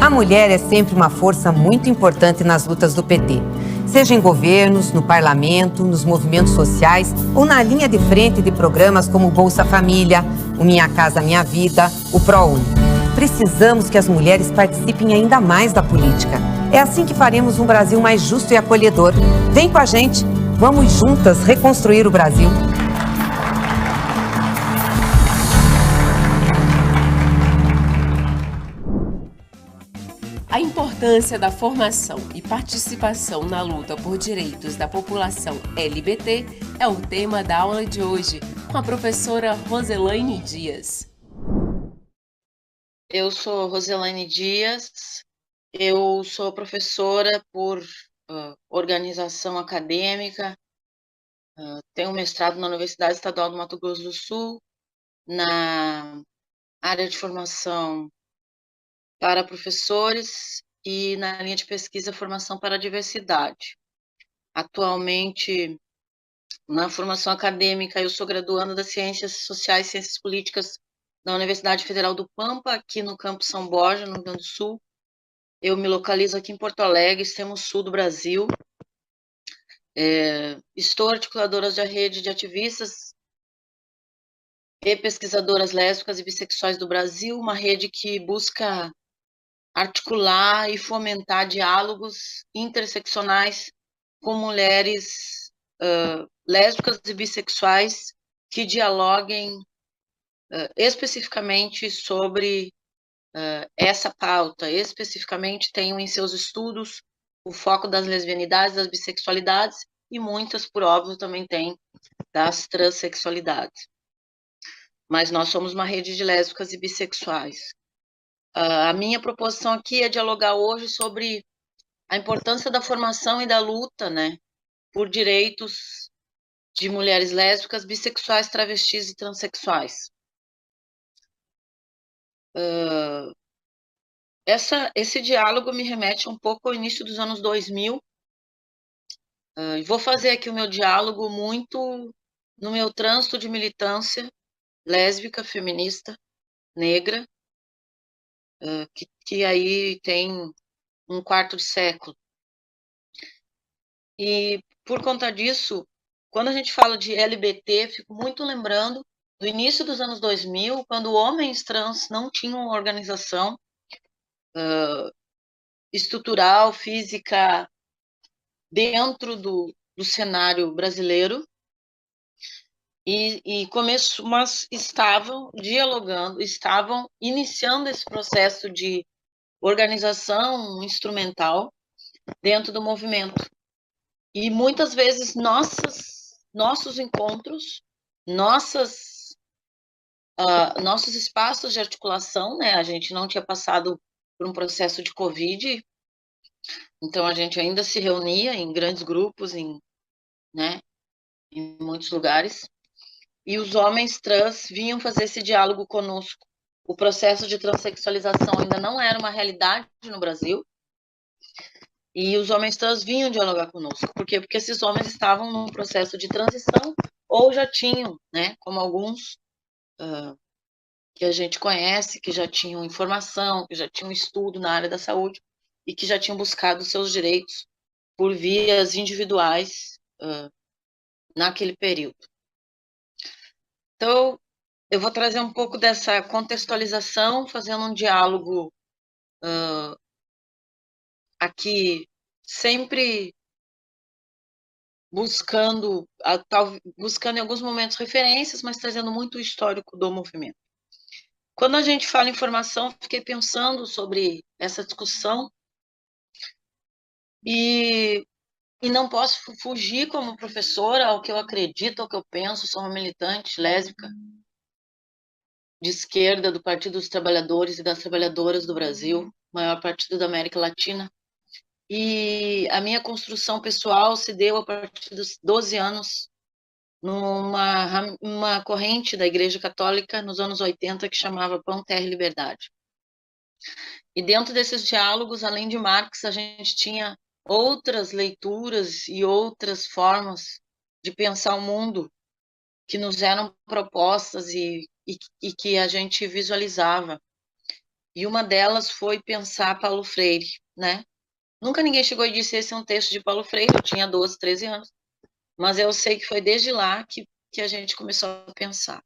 A mulher é sempre uma força muito importante nas lutas do PT. Seja em governos, no parlamento, nos movimentos sociais ou na linha de frente de programas como o Bolsa Família, o Minha Casa Minha Vida, o ProUni. Precisamos que as mulheres participem ainda mais da política. É assim que faremos um Brasil mais justo e acolhedor. Vem com a gente, vamos juntas reconstruir o Brasil. A importância da formação e participação na luta por direitos da população LGBT é o tema da aula de hoje, com a professora Roselaine Dias. Eu sou Roselaine Dias, eu sou professora por organização acadêmica, tenho mestrado na Universidade Estadual do Mato Grosso do Sul, na área de formação para professores e na linha de pesquisa formação para a diversidade. Atualmente, na formação acadêmica, eu sou graduanda das Ciências Sociais e Ciências Políticas da Universidade Federal do Pampa, aqui no Campo São Borja, no Rio Grande do Sul. Eu me localizo aqui em Porto Alegre, extremo sul do Brasil. Estou articuladora da rede de ativistas e pesquisadoras lésbicas e bissexuais do Brasil, uma rede que busca articular e fomentar diálogos interseccionais com mulheres lésbicas e bissexuais que dialoguem especificamente sobre essa pauta, especificamente tenham em seus estudos o foco das lesbianidades, das bissexualidades e muitas, por óbvio, também têm das transexualidades. Mas nós somos uma rede de lésbicas e bissexuais. A minha proposição aqui é dialogar hoje sobre a importância da formação e da luta, né, por direitos de mulheres lésbicas, bissexuais, travestis e transexuais. Esse diálogo me remete um pouco ao início dos anos 2000. Vou fazer aqui o meu diálogo muito no meu trânsito de militância lésbica, feminista, negra, que aí tem um quarto de século. E, por conta disso, quando a gente fala de LGBT, fico muito lembrando do início dos anos 2000, quando homens trans não tinham uma organização estrutural, física, dentro do cenário brasileiro, mas estavam dialogando, estavam iniciando esse processo de organização instrumental dentro do movimento. E muitas vezes nossos encontros, nossos espaços de articulação, né? A gente não tinha passado por um processo de Covid, então a gente ainda se reunia em grandes grupos, né, em muitos lugares, e os homens trans vinham fazer esse diálogo conosco. O processo de transexualização ainda não era uma realidade no Brasil, e os homens trans vinham dialogar conosco. Por quê? Porque esses homens estavam num processo de transição, ou já tinham, né, como alguns que a gente conhece, que já tinham informação, que já tinham estudo na área da saúde, e que já tinham buscado seus direitos por vias individuais naquele período. Então, eu vou trazer um pouco dessa contextualização, fazendo um diálogo aqui, sempre buscando em alguns momentos referências, mas trazendo muito o histórico do movimento. Quando a gente fala em formação, fiquei pensando sobre essa discussão e não posso fugir como professora ao que eu acredito, ao que eu penso. Sou uma militante lésbica de esquerda do Partido dos Trabalhadores e das Trabalhadoras do Brasil, maior partido da América Latina. E a minha construção pessoal se deu a partir dos 12 anos numa corrente da Igreja Católica nos anos 80 que chamava Pão, Terra e Liberdade. E dentro desses diálogos, além de Marx, a gente tinha outras leituras e outras formas de pensar o mundo que nos eram propostas e que a gente visualizava. e uma delas foi pensar Paulo Freire, né? Nunca ninguém chegou e disse esse é um texto de Paulo Freire, eu tinha 12, 13 anos, mas eu sei que foi desde lá que a gente começou a pensar.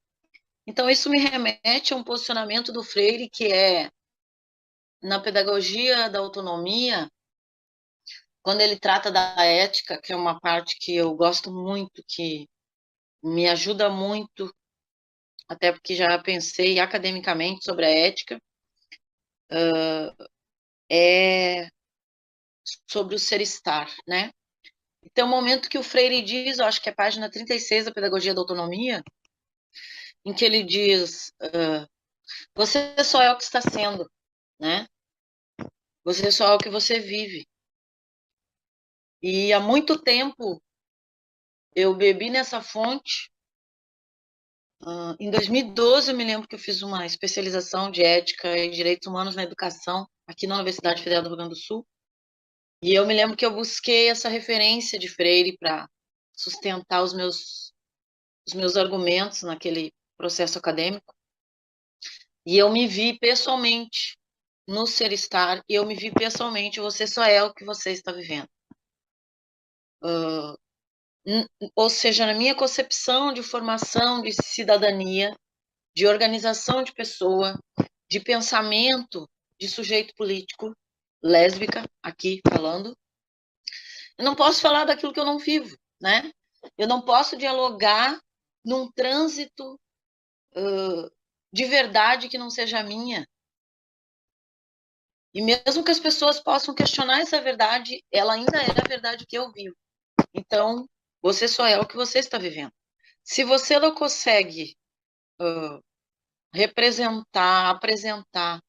Então, isso me remete a um posicionamento do Freire que é, na pedagogia da autonomia, quando ele trata da ética, que é uma parte que eu gosto muito, que me ajuda muito, até porque já pensei academicamente sobre a ética, é sobre o ser-estar, né? Então, o momento que o Freire diz, eu acho que é a página 36 da Pedagogia da Autonomia, em que ele diz, você só é o que está sendo, né? Você só é o que você vive. E há muito tempo eu bebi nessa fonte. Em 2012, eu me lembro que eu fiz uma especialização de ética e direitos humanos na educação aqui na Universidade Federal do Rio Grande do Sul. E eu me lembro que eu busquei essa referência de Freire para sustentar os meus argumentos naquele processo acadêmico. E eu me vi pessoalmente no ser estar, e eu me vi pessoalmente, você só é o que você está vivendo. Ou seja, na minha concepção de formação de cidadania, de organização de pessoa, de pensamento de sujeito político, lésbica, aqui falando, eu não posso falar daquilo que eu não vivo, né? Eu não posso dialogar num trânsito de verdade que não seja minha. E mesmo que as pessoas possam questionar essa verdade, ela ainda é a verdade que eu vivo. Então, você só é o que você está vivendo. Se você não consegue representar, apresentar,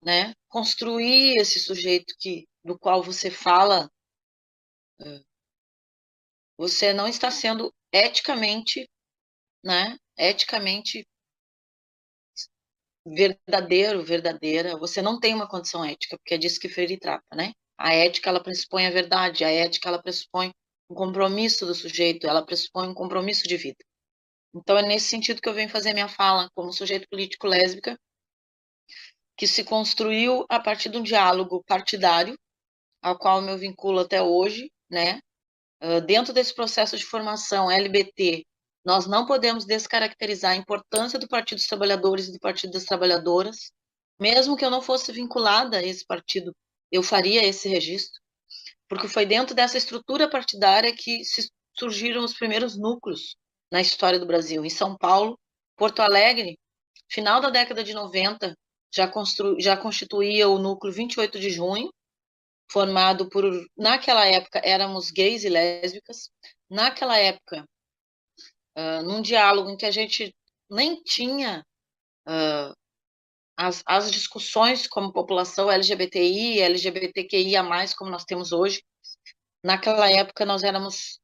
né, construir esse sujeito do qual você fala, você não está sendo eticamente, né, eticamente verdadeira, você não tem uma condição ética, porque é disso que Freire trata, né? A ética, ela pressupõe a verdade, a ética, ela pressupõe um compromisso do sujeito, ela pressupõe um compromisso de vida. Então, é nesse sentido que eu venho fazer minha fala, como sujeito político lésbica, que se construiu a partir de um diálogo partidário, ao qual eu me vinculo até hoje, né? Dentro desse processo de formação LBT, nós não podemos descaracterizar a importância do Partido dos Trabalhadores e do Partido das Trabalhadoras. Mesmo que eu não fosse vinculada a esse partido, eu faria esse registro, porque foi dentro dessa estrutura partidária que surgiram os primeiros núcleos na história do Brasil. Em São Paulo, Porto Alegre, final da década de 90, já constituía o núcleo 28 de junho, formado por, naquela época, éramos gays e lésbicas. Naquela época, num diálogo em que a gente nem tinha as discussões como população LGBTI, LGBTQIA+, como nós temos hoje. Naquela época, nós éramos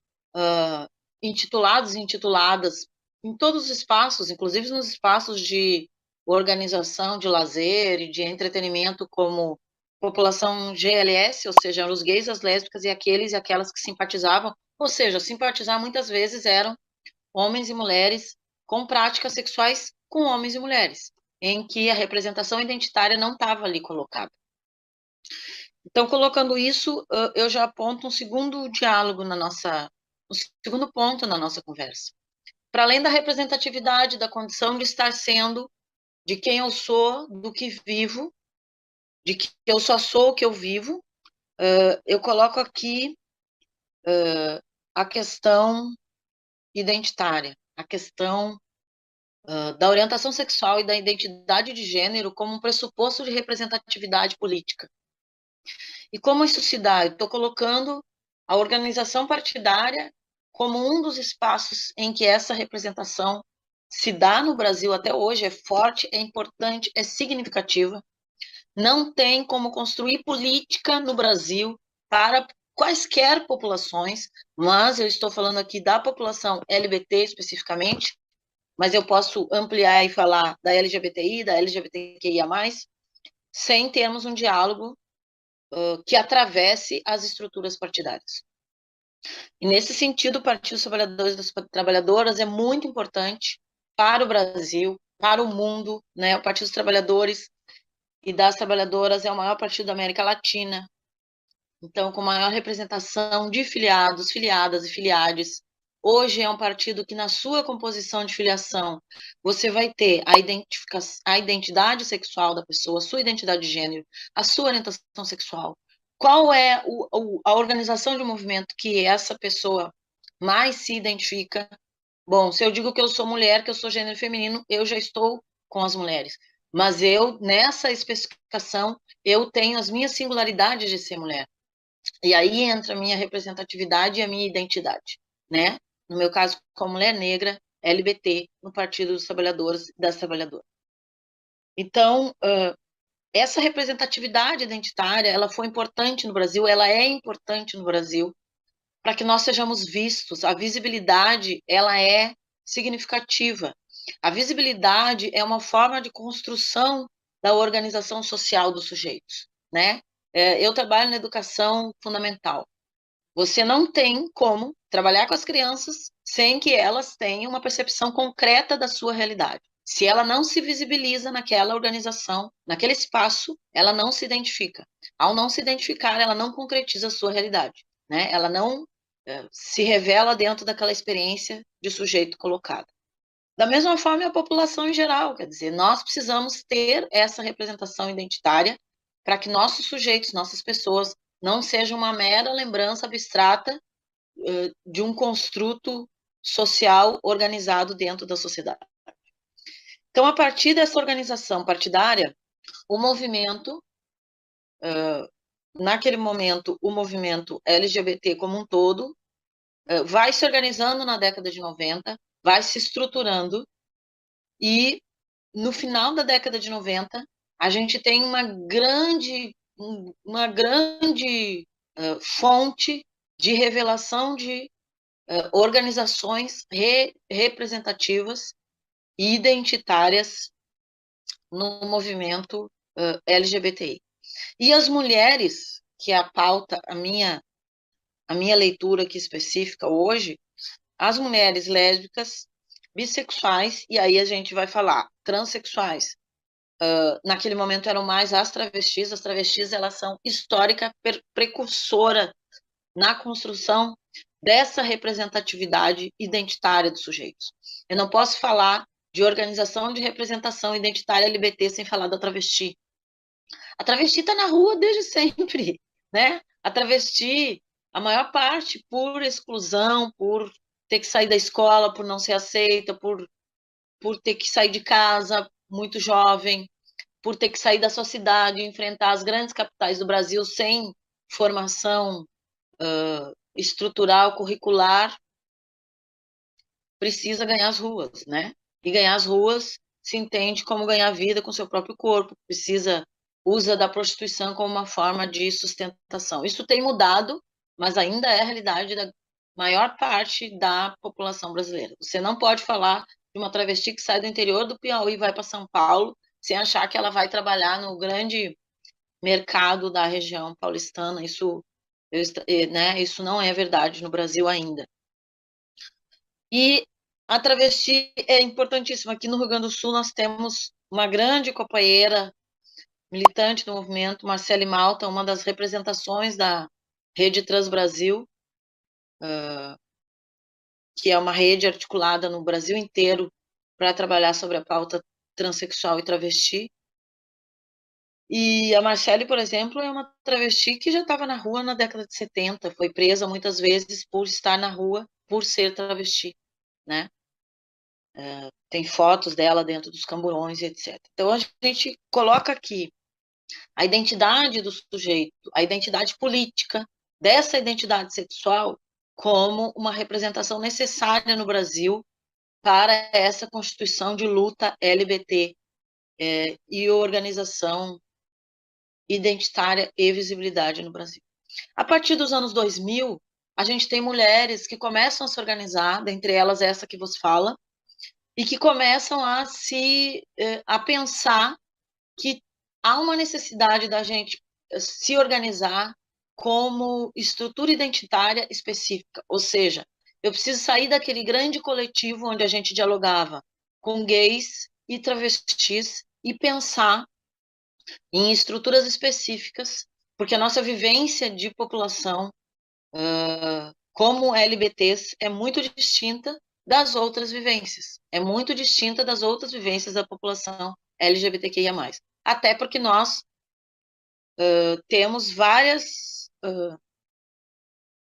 intitulados e intituladas em todos os espaços, inclusive nos espaços de organização, de lazer e de entretenimento, como população GLS, ou seja, os gays, as lésbicas e aqueles e aquelas que simpatizavam, ou seja, simpatizar muitas vezes eram homens e mulheres com práticas sexuais com homens e mulheres, em que a representação identitária não estava ali colocada. Então, colocando isso, eu já aponto um segundo diálogo um segundo ponto na nossa conversa. Para além da representatividade, da condição de estar sendo, de quem eu sou, do que vivo, de que eu só sou o que eu vivo, eu coloco aqui a questão identitária, a questão da orientação sexual e da identidade de gênero como um pressuposto de representatividade política. E como isso se dá? Eu estou colocando a organização partidária como um dos espaços em que essa representação se dá no Brasil até hoje, é forte, é importante, é significativa. Não tem como construir política no Brasil para quaisquer populações, mas eu estou falando aqui da população LGBT especificamente, mas eu posso ampliar e falar da LGBTI, da LGBTQIA+, sem termos um diálogo que atravesse as estruturas partidárias. E nesse sentido, o Partido dos Trabalhadores e das Trabalhadoras é muito importante para o Brasil, para o mundo, né? O Partido dos Trabalhadores, e das Trabalhadoras é o maior partido da América Latina. Então, com maior representação de filiados, filiadas e filiados. Hoje é um partido que, na sua composição de filiação, você vai ter a identidade sexual da pessoa, a sua identidade de gênero, a sua orientação sexual. Qual é a organização de um movimento que essa pessoa mais se identifica? Bom, se eu digo que eu sou mulher, que eu sou gênero feminino, eu já estou com as mulheres. Mas eu, nessa especificação, eu tenho as minhas singularidades de ser mulher. E aí entra a minha representatividade e a minha identidade, né? No meu caso, como mulher negra, LBT, no Partido dos Trabalhadores e das Trabalhadoras. Então, essa representatividade identitária, ela foi importante no Brasil, ela é importante no Brasil, para que nós sejamos vistos. A visibilidade, ela é significativa. A visibilidade é uma forma de construção da organização social dos sujeitos, né? Eu trabalho na educação fundamental. Você não tem como trabalhar com as crianças sem que elas tenham uma percepção concreta da sua realidade. Se ela não se visibiliza naquela organização, naquele espaço, ela não se identifica. Ao não se identificar, ela não concretiza a sua realidade, né? Ela não se revela dentro daquela experiência de sujeito colocado. Da mesma forma, a população em geral, quer dizer, nós precisamos ter essa representação identitária para que nossos sujeitos, nossas pessoas, não sejam uma mera lembrança abstrata de um construto social organizado dentro da sociedade. Então, a partir dessa organização partidária, o movimento, naquele momento, o movimento LGBT como um todo, vai se organizando na década de 90, vai se estruturando, e no final da década de 90, a gente tem uma grande fonte de revelação de organizações representativas e identitárias no movimento LGBTI. E as mulheres, que é a pauta, a minha leitura aqui específica hoje, as mulheres lésbicas, bissexuais, e aí a gente vai falar transexuais. Naquele momento eram mais as travestis elas são histórica precursora na construção dessa representatividade identitária dos sujeitos. Eu não posso falar de organização de representação identitária LGBT sem falar da travesti. A travesti está na rua desde sempre, né? A travesti, a maior parte por exclusão, por ter que sair da escola, por não ser aceita, por ter que sair de casa muito jovem, por ter que sair da sua cidade e enfrentar as grandes capitais do Brasil sem formação estrutural, curricular, precisa ganhar as ruas, né? E ganhar as ruas se entende como ganhar vida com seu próprio corpo, usa da prostituição como uma forma de sustentação. Isso tem mudado, mas ainda é a realidade da maior parte da população brasileira. Você não pode falar de uma travesti que sai do interior do Piauí e vai para São Paulo sem achar que ela vai trabalhar no grande mercado da região paulistana. Isso não é verdade no Brasil ainda. E a travesti é importantíssima. Aqui no Rio Grande do Sul nós temos uma grande companheira militante do movimento, Marcele Malta, uma das representações da Rede Trans Brasil, que é uma rede articulada no Brasil inteiro para trabalhar sobre a pauta transexual e travesti. E a Marcele, por exemplo, é uma travesti que já estava na rua na década de 70, foi presa muitas vezes por estar na rua, por ser travesti, né? Tem fotos dela dentro dos camburões, etc. Então, a gente coloca aqui a identidade do sujeito, a identidade política dessa identidade sexual como uma representação necessária no Brasil para essa constituição de luta LGBT e organização identitária e visibilidade no Brasil. A partir dos anos 2000, a gente tem mulheres que começam a se organizar, dentre elas essa que vos fala, e que começam a pensar que há uma necessidade da gente se organizar como estrutura identitária específica, ou seja, eu preciso sair daquele grande coletivo onde a gente dialogava com gays e travestis e pensar em estruturas específicas, porque a nossa vivência de população como LGBTs é muito distinta das outras vivências, é muito distinta das outras vivências da população LGBTQIA+. Até porque nós temos várias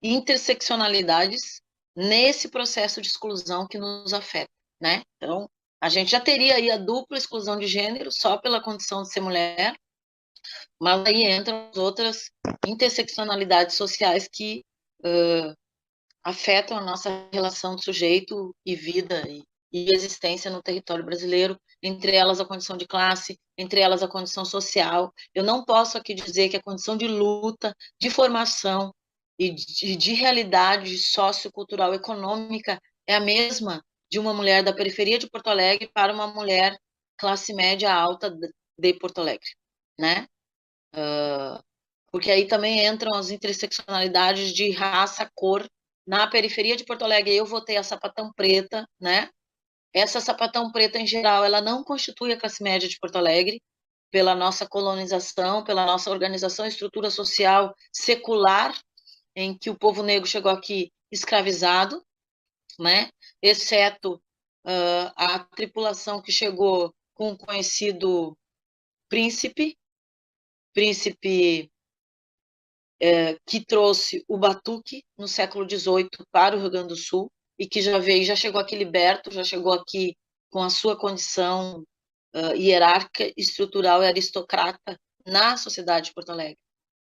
interseccionalidades nesse processo de exclusão que nos afeta, né? Então, a gente já teria aí a dupla exclusão de gênero só pela condição de ser mulher, mas aí entram as outras interseccionalidades sociais que afetam a nossa relação de sujeito e vida e existência no território brasileiro, entre elas a condição de classe, entre elas a condição social. Eu não posso aqui dizer que a condição de luta, de formação e de realidade sociocultural econômica é a mesma de uma mulher da periferia de Porto Alegre para uma mulher classe média alta de Porto Alegre, né? Porque aí também entram as interseccionalidades de raça, cor. Na periferia de Porto Alegre, eu votei a sapatão preta, né? Essa sapatão preta, em geral, ela não constitui a classe média de Porto Alegre, pela nossa colonização, pela nossa organização e estrutura social secular, em que o povo negro chegou aqui escravizado, né? Exceto a tripulação que chegou com o conhecido príncipe que trouxe o batuque no século XVIII para o Rio Grande do Sul e que já chegou aqui liberto, já chegou aqui com a sua condição hierárquica, estrutural e aristocrata na sociedade de Porto Alegre,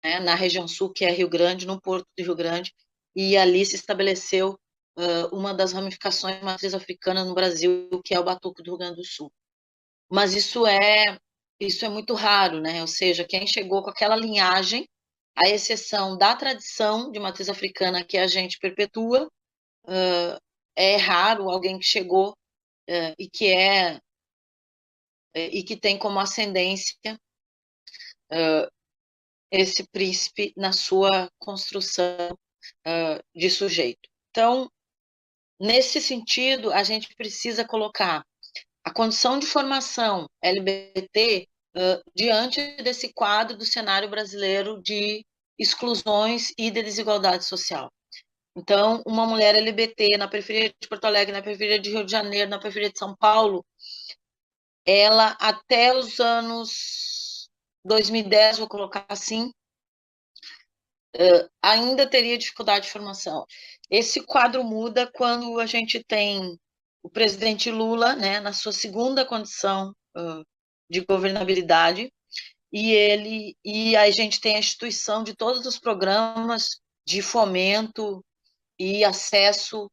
né? Na região sul, que é Rio Grande, no porto de Rio Grande, e ali se estabeleceu uma das ramificações de matriz africana no Brasil, que é o batuque do Rio Grande do Sul. Mas isso é muito raro, né? Ou seja, quem chegou com aquela linhagem, à exceção da tradição de matriz africana que a gente perpetua, é raro alguém que chegou e que tem como ascendência esse príncipe na sua construção de sujeito. Então, nesse sentido, a gente precisa colocar a condição de formação LGBT diante desse quadro do cenário brasileiro de exclusões e de desigualdade social. Então, uma mulher LGBT na periferia de Porto Alegre, na periferia de Rio de Janeiro, na periferia de São Paulo, ela até os anos 2010, vou colocar assim, ainda teria dificuldade de formação. Esse quadro muda quando a gente tem o presidente Lula, né, na sua segunda condição de governabilidade, e a gente tem a instituição de todos os programas de fomento e acesso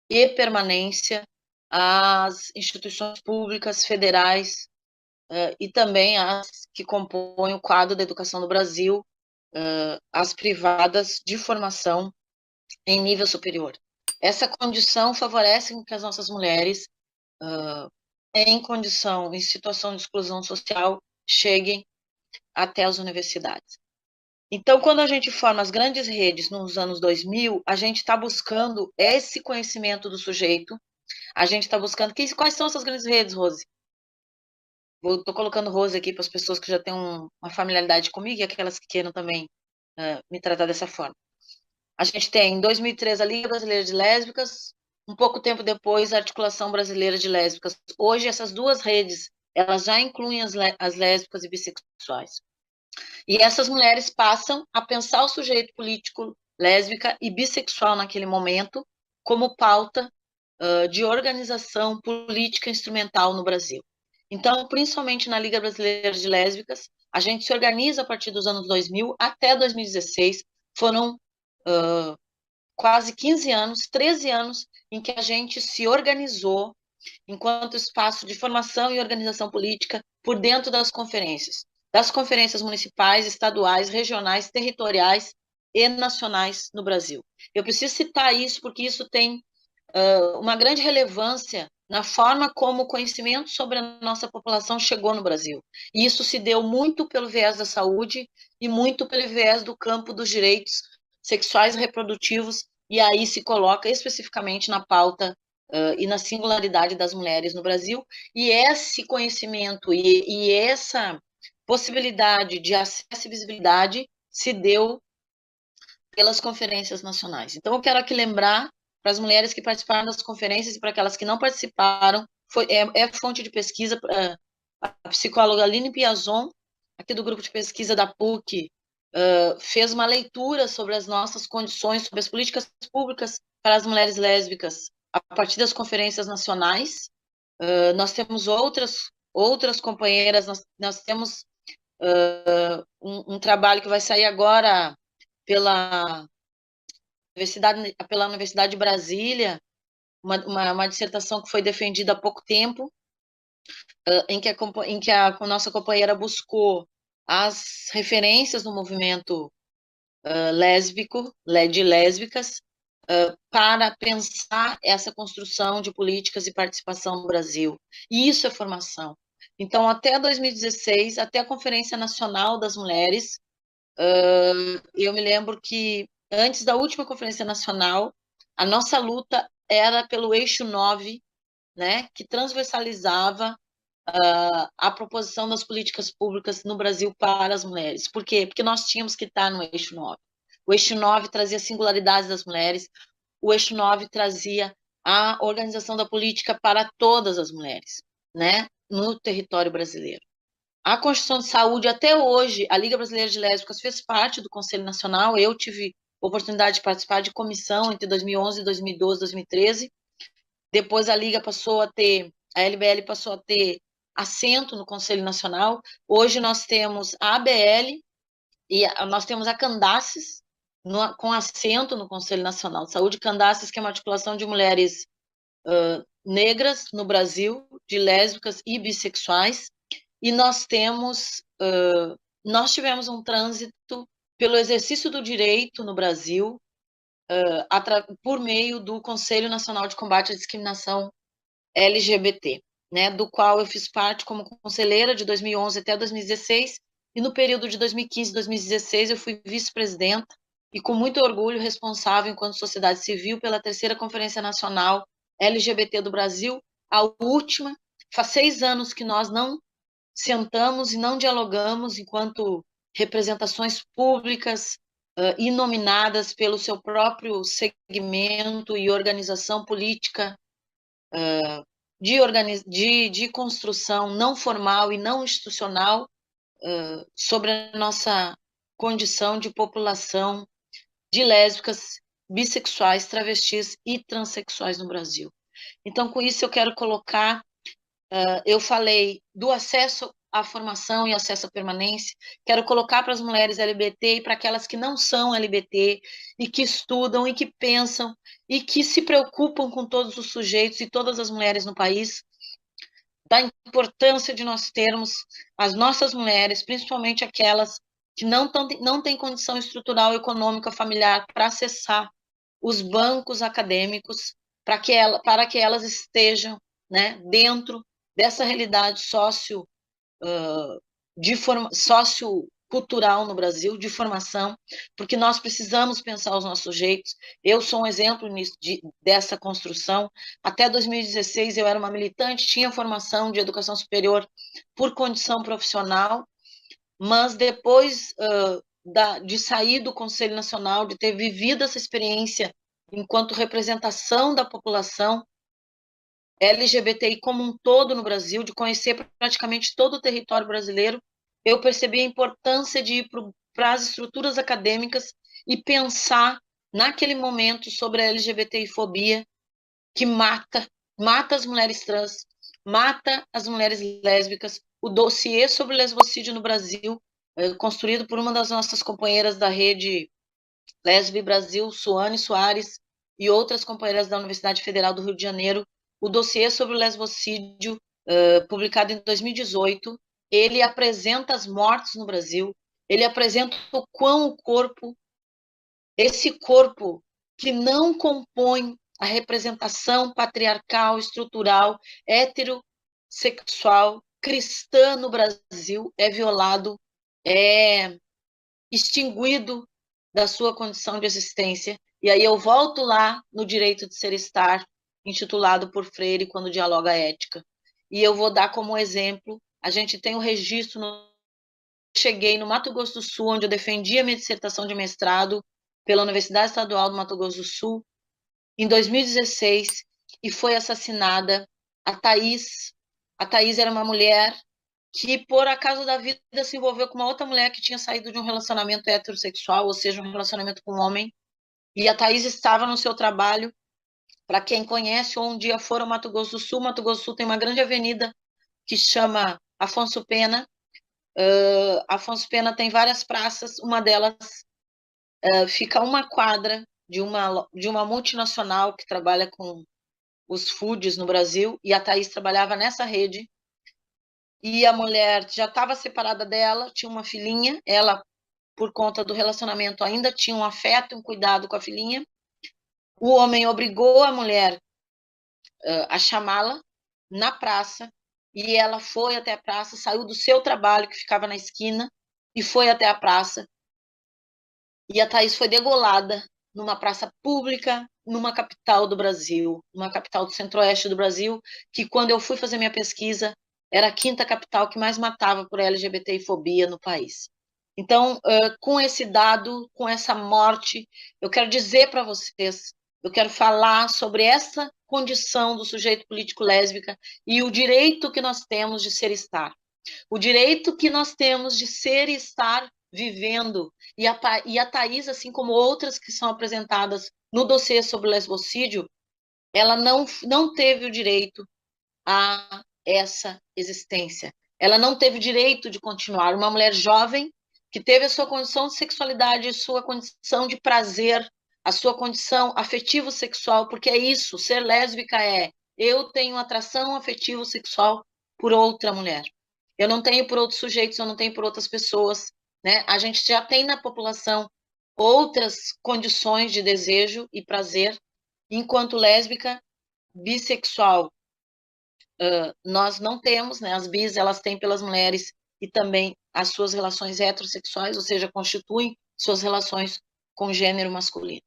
e permanência às instituições públicas federais e também as que compõem o quadro da educação no Brasil, as privadas de formação em nível superior. Essa condição favorece que as nossas mulheres, em situação de exclusão social, cheguem até as universidades. Então, quando a gente forma as grandes redes nos anos 2000, a gente está buscando esse conhecimento do sujeito, a gente está buscando... Quais são essas grandes redes, Rose? Estou colocando Rose aqui para as pessoas que já têm uma familiaridade comigo e aquelas que queiram também me tratar dessa forma. A gente tem, em 2003, a Liga Brasileira de Lésbicas, um pouco tempo depois, a Articulação Brasileira de Lésbicas. Hoje, essas duas redes, elas já incluem as lésbicas e bissexuais. E essas mulheres passam a pensar o sujeito político lésbica e bissexual naquele momento como pauta de organização política instrumental no Brasil. Então, principalmente na Liga Brasileira de Lésbicas, a gente se organiza a partir dos anos 2000 até 2016, foram quase 15 anos, 13 anos, em que a gente se organizou enquanto espaço de formação e organização política por dentro das conferências municipais, estaduais, regionais, territoriais e nacionais no Brasil. Eu preciso citar isso porque isso tem uma grande relevância na forma como o conhecimento sobre a nossa população chegou no Brasil. E isso se deu muito pelo viés da saúde e muito pelo viés do campo dos direitos sexuais e reprodutivos, e aí se coloca especificamente na pauta e na singularidade das mulheres no Brasil, e esse conhecimento e essa possibilidade de acesso e visibilidade se deu pelas conferências nacionais. Então, eu quero aqui lembrar para as mulheres que participaram das conferências e para aquelas que não participaram, é fonte de pesquisa, a psicóloga Aline Piazon, aqui do grupo de pesquisa da PUC, fez uma leitura sobre as nossas condições, sobre as políticas públicas para as mulheres lésbicas, a partir das conferências nacionais. Nós temos outras companheiras, nós temos um trabalho que vai sair agora pela Universidade de Brasília, uma dissertação que foi defendida há pouco tempo, em que a nossa companheira buscou as referências no movimento lésbico, de lésbicas, para pensar essa construção de políticas e participação no Brasil. E isso é formação. Então, até 2016, até a Conferência Nacional das Mulheres, eu me lembro que, antes da última Conferência Nacional, a nossa luta era pelo eixo 9, né, que transversalizava a proposição das políticas públicas no Brasil para as mulheres. Por quê? Porque nós tínhamos que estar no eixo 9. O eixo 9 trazia singularidades das mulheres, o eixo 9 trazia a organização da política para todas as mulheres, né, no território brasileiro. A Constituição de Saúde, até hoje, a Liga Brasileira de Lésbicas fez parte do Conselho Nacional, eu tive oportunidade de participar de comissão entre 2011, 2012, 2013, depois a Liga passou a ter, a LBL passou a ter assento no Conselho Nacional, hoje nós temos a ABL e nós temos a Candaces, com assento no Conselho Nacional de Saúde, Candaces, que é uma articulação de mulheres negras no Brasil, de lésbicas e bissexuais, e nós tivemos um trânsito pelo exercício do direito no Brasil, por meio do Conselho Nacional de Combate à Discriminação LGBT, né, do qual eu fiz parte como conselheira de 2011 até 2016, e no período de 2015 e 2016 eu fui vice-presidenta e com muito orgulho responsável enquanto sociedade civil pela terceira Conferência Nacional LGBT do Brasil, a última. Faz 6 anos que nós não sentamos e não dialogamos enquanto representações públicas e nominadas pelo seu próprio segmento e organização política de construção não formal e não institucional sobre a nossa condição de população de lésbicas, bissexuais, travestis e transexuais no Brasil. Então, com isso, eu quero colocar, eu falei do acesso à formação e acesso à permanência, quero colocar para as mulheres LGBT e para aquelas que não são LGBT e que estudam e que pensam e que se preocupam com todos os sujeitos e todas as mulheres no país, da importância de nós termos as nossas mulheres, principalmente aquelas que não têm condição estrutural, econômica, familiar para acessar os bancos acadêmicos, para que elas estejam, né, dentro dessa realidade sociocultural no Brasil, de formação, porque nós precisamos pensar os nossos jeitos. Eu sou um exemplo dessa construção. Até 2016 eu era uma militante, tinha formação de educação superior por condição profissional, mas depois de sair do Conselho Nacional, de ter vivido essa experiência enquanto representação da população LGBTI como um todo no Brasil, de conhecer praticamente todo o território brasileiro, eu percebi a importância de ir para as estruturas acadêmicas e pensar naquele momento sobre a LGBTI-fobia que mata as mulheres trans, mata as mulheres lésbicas. O dossiê sobre lesbocídio no Brasil, construído por uma das nossas companheiras da rede Lesbe Brasil, Suane Soares, e outras companheiras da Universidade Federal do Rio de Janeiro, o dossiê sobre o lesbocídio, publicado em 2018, ele apresenta as mortes no Brasil, ele apresenta o quão esse corpo que não compõe a representação patriarcal, estrutural, heterossexual, cristã no Brasil, é violado, é extinguido da sua condição de existência. E aí eu volto lá no Direito de Ser e Estar, intitulado por Freire, quando dialoga a ética. E eu vou dar como exemplo, a gente tem o registro no cheguei no Mato Grosso do Sul, onde eu defendi a minha dissertação de mestrado pela Universidade Estadual do Mato Grosso do Sul, em 2016, e foi assassinada a Thaís. A Thaís era uma mulher que, por acaso da vida, se envolveu com uma outra mulher que tinha saído de um relacionamento heterossexual, ou seja, um relacionamento com um homem, e a Thaís estava no seu trabalho. Para quem conhece ou um dia for ao Mato Grosso do Sul, Mato Grosso do Sul tem uma grande avenida que chama Afonso Pena. Afonso Pena tem várias praças, uma delas fica a uma quadra de uma multinacional que trabalha com os foods no Brasil, e a Thaís trabalhava nessa rede, e a mulher já estava separada dela, tinha uma filhinha, ela, por conta do relacionamento, ainda tinha um afeto, um cuidado com a filhinha. O homem obrigou a mulher a chamá-la na praça, e ela foi até a praça, saiu do seu trabalho, que ficava na esquina, e foi até a praça, e a Thaís foi degolada numa praça pública, numa capital do Brasil, numa capital do centro-oeste do Brasil, que quando eu fui fazer minha pesquisa, era a quinta capital que mais matava por LGBTfobia no país. Então, com esse dado, com essa morte, eu quero dizer para vocês, eu quero falar sobre essa condição do sujeito político lésbica e o direito que nós temos de ser e estar. O direito que nós temos de ser e estar vivendo. E a Thaís, assim como outras que são apresentadas no dossiê sobre lesbocídio, ela não teve o direito a essa existência. Ela não teve o direito de continuar. Uma mulher jovem que teve a sua condição de sexualidade, a sua condição de prazer, a sua condição afetivo-sexual, porque é isso, ser lésbica eu tenho atração afetivo-sexual por outra mulher. Eu não tenho por outros sujeitos, eu não tenho por outras pessoas, né? A gente já tem na população outras condições de desejo e prazer, enquanto lésbica, bissexual, nós não temos, né? As bis, elas têm pelas mulheres e também as suas relações heterossexuais, ou seja, constituem suas relações com gênero masculino.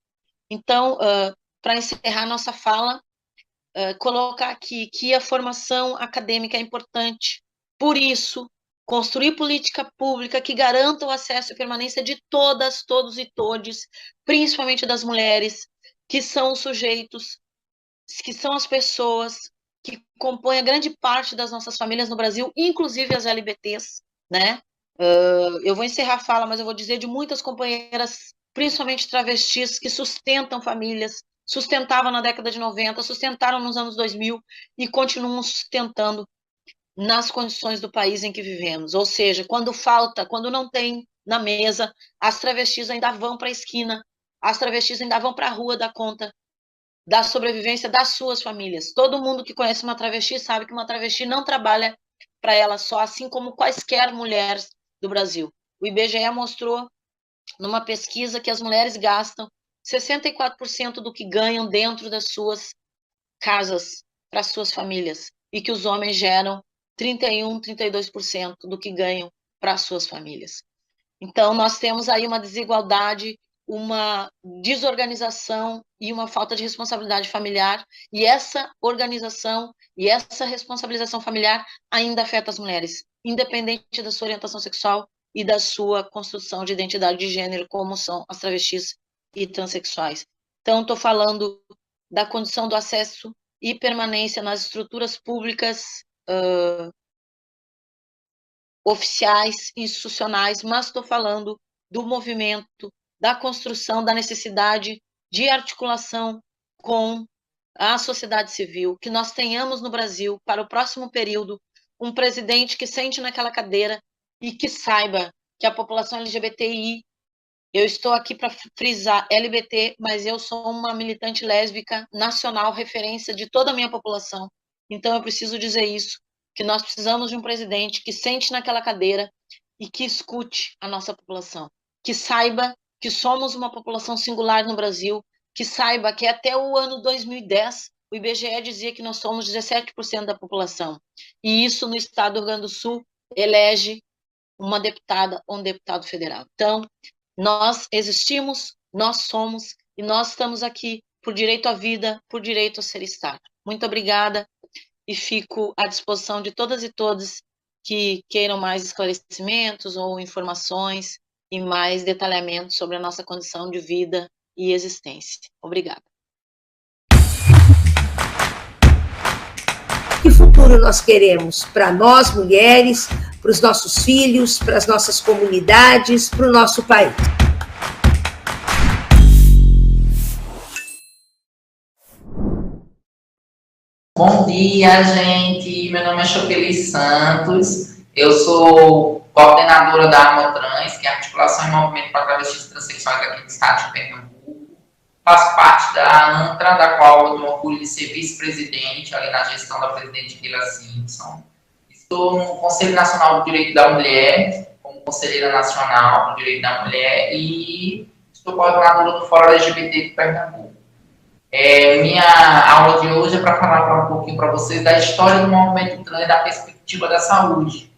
Então, para encerrar nossa fala, colocar aqui que a formação acadêmica é importante. Por isso, construir política pública que garanta o acesso e permanência de todas, todos e todes, principalmente das mulheres, que são os sujeitos, que são as pessoas que compõem a grande parte das nossas famílias no Brasil, inclusive as LGBTs, né? Eu vou encerrar a fala, mas eu vou dizer de muitas companheiras, principalmente travestis, que sustentam famílias, sustentavam na década de 90, sustentaram nos anos 2000 e continuam sustentando nas condições do país em que vivemos. Ou seja, quando falta, quando não tem na mesa, as travestis ainda vão para a esquina, as travestis ainda vão para a rua dar conta da sobrevivência das suas famílias. Todo mundo que conhece uma travesti sabe que uma travesti não trabalha para ela só, assim como quaisquer mulheres do Brasil. O IBGE mostrou numa pesquisa que as mulheres gastam 64% do que ganham dentro das suas casas para suas famílias e que os homens geram 31, 32% do que ganham para suas famílias. Então, nós temos aí uma desigualdade, uma desorganização e uma falta de responsabilidade familiar, e essa organização e essa responsabilização familiar ainda afeta as mulheres, independente da sua orientação sexual e da sua construção de identidade de gênero, como são as travestis e transexuais. Então, estou falando da condição do acesso e permanência nas estruturas públicas oficiais, institucionais, mas estou falando do movimento, da construção, da necessidade de articulação com a sociedade civil, que nós tenhamos no Brasil, para o próximo período, um presidente que sente naquela cadeira e que saiba que a população LGBTI, eu estou aqui para frisar LGBT, mas eu sou uma militante lésbica nacional, referência de toda a minha população, então eu preciso dizer isso, que nós precisamos de um presidente que sente naquela cadeira e que escute a nossa população, que saiba que somos uma população singular no Brasil, que saiba que até o ano 2010 o IBGE dizia que nós somos 17% da população, e isso no estado do Rio Grande do Sul elege uma deputada ou um deputado federal. Então, nós existimos, nós somos, e nós estamos aqui por direito à vida, por direito a ser e estar. Muito obrigada, e fico à disposição de todas e todos que queiram mais esclarecimentos ou informações e mais detalhamento sobre a nossa condição de vida e existência. Obrigada. Que futuro nós queremos para nós, mulheres, para os nossos filhos, para as nossas comunidades, para o nosso país? Bom dia, gente. Meu nome é Chopeli Santos. Eu sou coordenadora da Amotrans, que é a Articulação e Movimento para Travestis e Transsexuais aqui do estado de Pernambuco. Faço parte da ANTRA, da qual eu tenho orgulho de ser vice-presidente, ali na gestão da presidente Keila Simpson. Estou no Conselho Nacional do Direito da Mulher, como conselheira nacional do Direito da Mulher, e estou coordenadora do Fórum LGBT de Pernambuco. Minha aula de hoje é para falar um pouquinho para vocês da história do movimento trans e da perspectiva da saúde.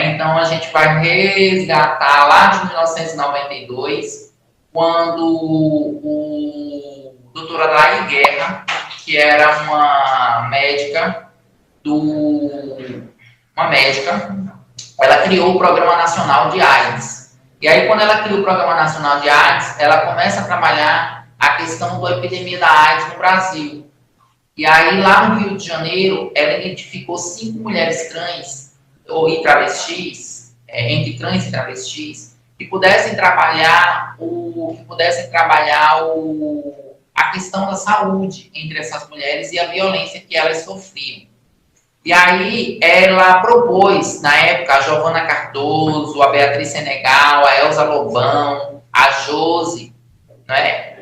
Então, a gente vai resgatar lá de 1992, quando o doutor Adelaide Guerra, que era uma médica, ela criou o Programa Nacional de AIDS. E aí, quando ela criou o Programa Nacional de AIDS, ela começa a trabalhar a questão da epidemia da AIDS no Brasil. E aí, lá no Rio de Janeiro, ela identificou 5 mulheres trans e travestis, entre trans e travestis, que pudessem trabalhar a questão da saúde entre essas mulheres e a violência que elas sofriam. E aí, ela propôs, na época, a Giovana Cardoso, a Beatriz Senegal, a Elza Lobão, a Josi,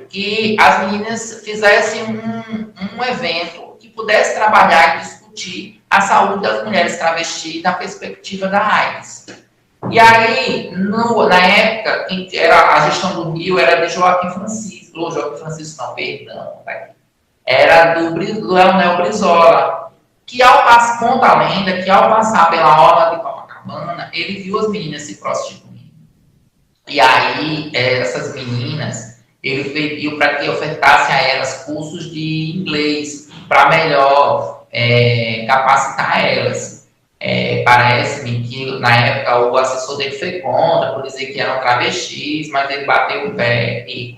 que as meninas fizessem um evento que pudesse trabalhar e discutir a saúde das mulheres travestis na perspectiva da AIDS. E aí, na época, a gestão do Rio era de Joaquim Francisco, era do Leonel Brizola, que conta a lenda que ao passar pela orla de Copacabana, ele viu as meninas se prostituindo. E aí, essas meninas, ele pediu para que ofertasse a elas cursos de inglês para melhor capacitar elas. Parece-me que, na época, o assessor dele foi contra, por dizer que eram travestis, mas ele bateu o pé e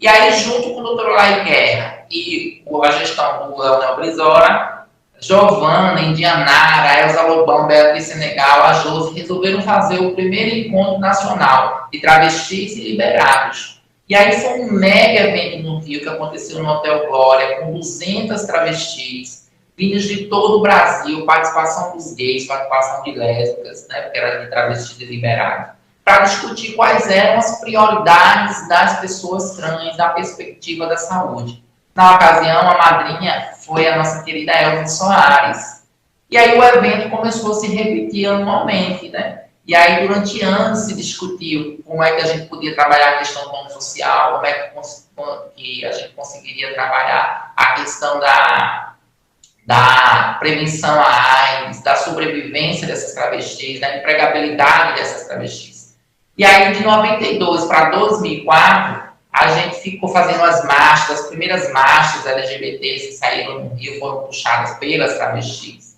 aí, junto com o doutor Adelaide Guerra e a gestão do Leonel Brizola, Giovana, Indianara, Elza Lobão, Beatriz Senegal, a Josi, resolveram fazer o primeiro encontro nacional de travestis e liberados. E aí foi um mega evento no Rio, que aconteceu no Hotel Glória, com 200 travestis, vindos de todo o Brasil, participação dos gays, participação de lésbicas, porque era de travestis e liberados, para discutir quais eram as prioridades das pessoas trans na perspectiva da saúde. Na ocasião, a madrinha foi a nossa querida Elza Soares. E aí o evento começou a se repetir anualmente, E aí, durante anos, se discutiu como é que a gente podia trabalhar a questão do plano social, como é que a gente conseguiria trabalhar a questão da prevenção à AIDS, da sobrevivência dessas travestis, da empregabilidade dessas travestis. E aí, de 92 para 2004, a gente ficou fazendo as marchas, as primeiras marchas LGBTs que saíram no Rio foram puxadas pelas travestis.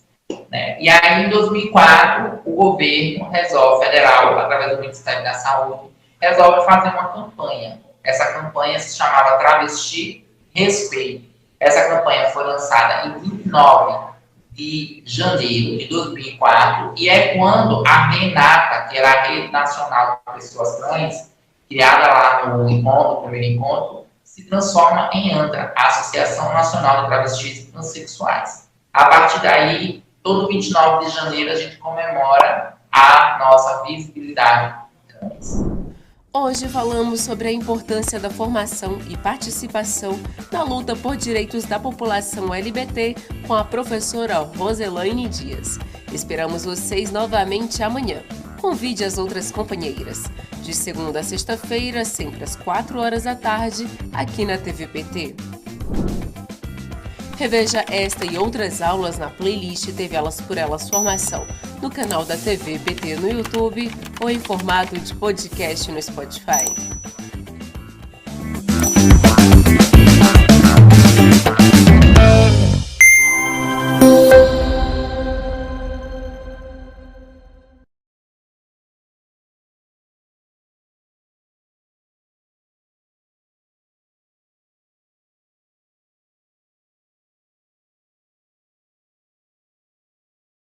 E aí, em 2004, o governo federal, através do Ministério da Saúde, resolve fazer uma campanha. Essa campanha se chamava Travesti Respeito. Essa campanha foi lançada em 29 de janeiro de 2004, e é quando a RENATA, que era a Rede Nacional de Pessoas Trans, criada lá no primeiro encontro, se transforma em ANTRA, a Associação Nacional de Travestis e Transsexuais. A partir daí, todo 29 de janeiro, a gente comemora a nossa visibilidade trans. Hoje falamos sobre a importância da formação e participação na luta por direitos da população LGBT com a professora Roselaine Dias. Esperamos vocês novamente amanhã. Convide as outras companheiras. De segunda a sexta-feira, sempre às 16h, aqui na TVPT. Reveja esta e outras aulas na playlist TV Elas por Elas Formação, no canal da TVPT no YouTube ou em formato de podcast no Spotify.